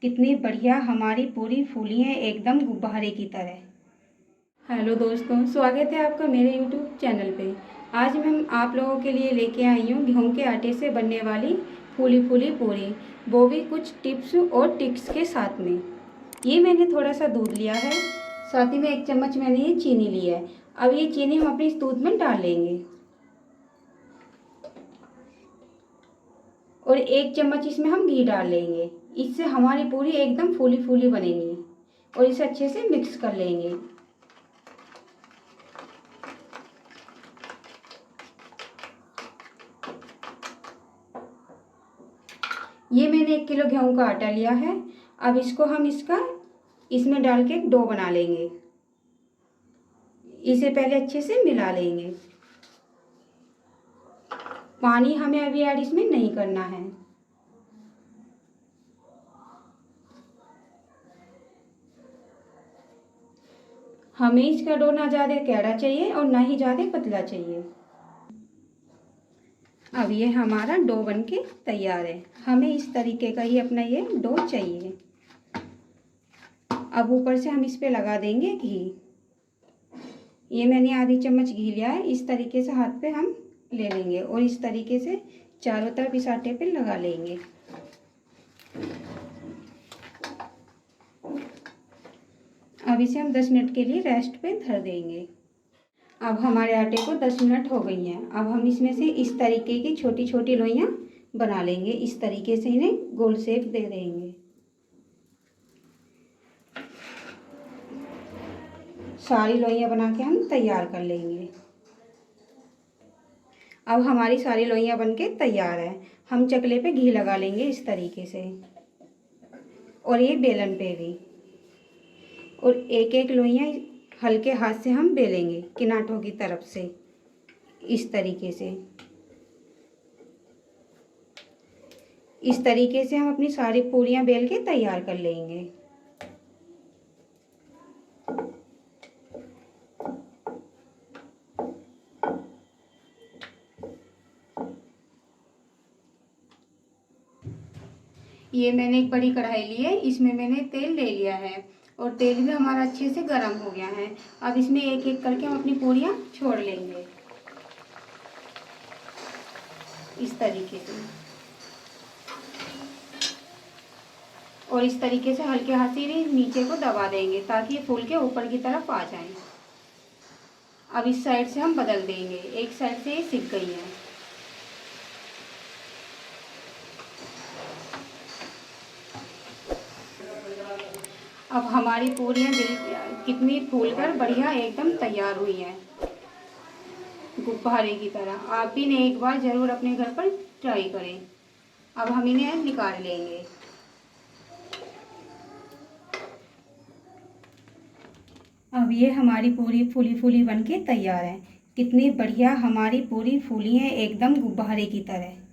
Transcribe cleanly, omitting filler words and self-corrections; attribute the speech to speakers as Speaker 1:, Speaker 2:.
Speaker 1: कितनी बढ़िया हमारी पूरी फूली है, एकदम गुब्बारे की तरह। हेलो दोस्तों, स्वागत है आपका मेरे यूट्यूब चैनल पे। आज मैं आप लोगों के लिए लेके आई हूँ गेहूं के आटे से बनने वाली फूली फूली पूरी, वो भी कुछ टिप्स और ट्रिक्स के साथ में। ये मैंने थोड़ा सा दूध लिया है, साथ ही में 1 चम्मच मैंने ये चीनी ली है। अब ये चीनी हम अपने इस दूध में डाल लेंगे और 1 चम्मच इसमें हम घी डाल लेंगे। इससे हमारी पूरी एकदम फूली फूली बनेगी और इसे अच्छे से मिक्स कर लेंगे। ये मैंने 1 किलो गेहूं का आटा लिया है। अब इसको हम इसमें डाल के डो बना लेंगे। इसे पहले अच्छे से मिला लेंगे। पानी हमें अभी ऐड इसमें नहीं करना है। हमें इसका डो ना ज़्यादा गाढ़ा चाहिए और ना ही ज़्यादा पतला चाहिए। अब ये हमारा डो बनके तैयार है। हमें इस तरीके का ही अपना ये डो चाहिए। अब ऊपर से हम इस पे लगा देंगे घी। ये मैंने आधी चम्मच घी लिया है। इस तरीके से हाथ पे हम ले लेंगे और इस तरीके से चारों तरफ इस आटे पे लगा लेंगे। अब इसे हम 10 मिनट के लिए रेस्ट पे धर देंगे। अब हमारे आटे को 10 मिनट हो गई हैं। अब हम इसमें से इस तरीके की छोटी छोटी लोइयां बना लेंगे। इस तरीके से इन्हें गोल शेप दे देंगे। सारी लोइयां बना के हम तैयार कर लेंगे। अब हमारी सारी लोइयां बनके तैयार है। हम चकले पे घी लगा लेंगे इस तरीके से और ये बेलन पे भी, और एक एक लोइयां हल्के हाथ से हम बेलेंगे किनारों की तरफ से इस तरीके से। इस तरीके से हम अपनी सारी पूरियां बेल के तैयार कर लेंगे। ये मैंने एक बड़ी कढ़ाई ली है, इसमें मैंने तेल ले लिया है और तेल भी हमारा अच्छे से गर्म हो गया है। अब इसमें एक एक करके हम अपनी पूरियां छोड़ लेंगे इस तरीके से, और इस तरीके से हल्के हाथ से नीचे को दबा देंगे ताकि ये फूल के ऊपर की तरफ आ जाए। अब इस साइड से हम बदल देंगे। एक साइड से ये सिक गई है। अब हमारी पूरियां कितनी फूलकर बढ़िया एकदम तैयार हुई हैं गुब्बारे की तरह। आप भी ने एक बार ज़रूर अपने घर पर ट्राई करें। अब हम इन्हें निकाल लेंगे। अब ये हमारी पूरी फूली फूली बनके तैयार है। कितनी बढ़िया हमारी पूरी फूली है, एकदम गुब्बारे की तरह।